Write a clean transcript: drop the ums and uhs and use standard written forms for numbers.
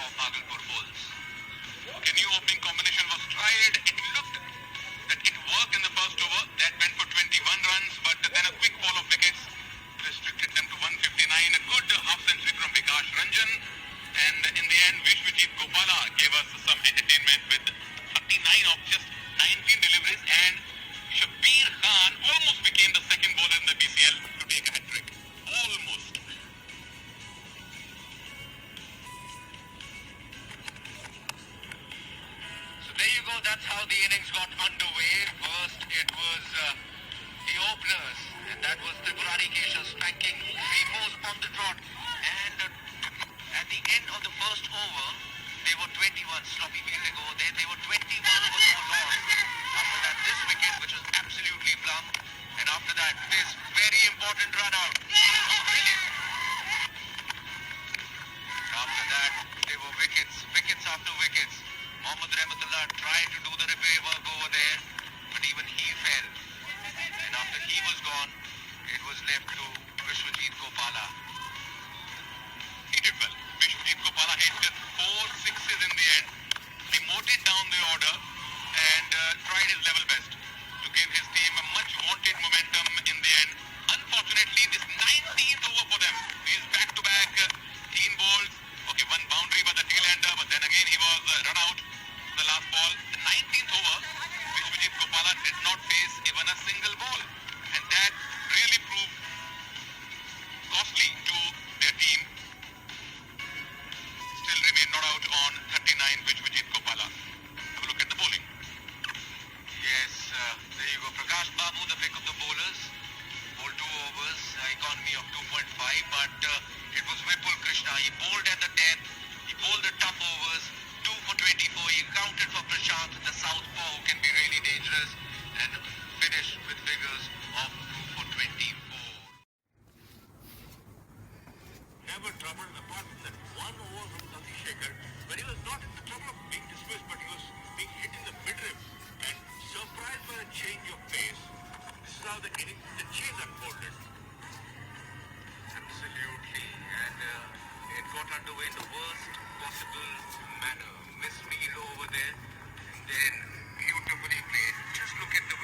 of Bhagalpur Bulls. Okay, new opening combination was tried. It looked that it worked in the first over. That went for 21 runs, but then a quick fall of wickets restricted them to 159. A good half century from Vikash Ranjan. And in the end, Vishwajit Gopala gave us some entertainment with 39 of just 19 deliveries, and Shabbir Khan almost became the second bowler in the BCL to take a hat-trick. Almost. So there you go, that's how the innings got underway. First it was the openers, and that was Tripurari Keshav spanking 3 fours on the trot. And at the end of the first over, they were 21, sloppy fielding over there. They were 21 over no loss. After that, this wicket, which was absolutely plumb. And after that, this very important run out. Brilliant. After that, there were wickets after wickets. Mohammad Rahmatullah tried to do the repair work over there, but even he fell. And after he was gone, it was left to Vishwajit Gopala. He did well. Vishwajit Gopala hit 4 sixes in the end, demoted down the order, and tried his level best to give his team a much wanted momentum in the end. Unfortunately, this 19th over for them. These back-to-back clean balls. Okay, one boundary by the tail-ender, but then again he was run out the last ball. The 19th over, Vishwajit Gopala did not face even a single ball, and that really proved costly to their team. Still remain not out on 39, Vishwajit Gopala. Have a look at the bowling. Yes, there you go. Prakash Babu, the pick of the bowlers. Bowled 2 overs, economy of 2.5, but it was Vipul Krishna. He bowled at the 10th. He bowled the tough overs. 2 for 24. He counted for Prashant, the southpaw, who can be really dangerous, and finished with figures of 2 for 24. Never troubled apart from that 1 over from Sati Shekhar, but he was not in the trouble of being dismissed, but he was being hit in the midrib and surprised by the change of pace. This is how the chase unfolded. Absolutely, and it got underway in the worst possible manner. Misfield over there, and then beautifully played. Just look at the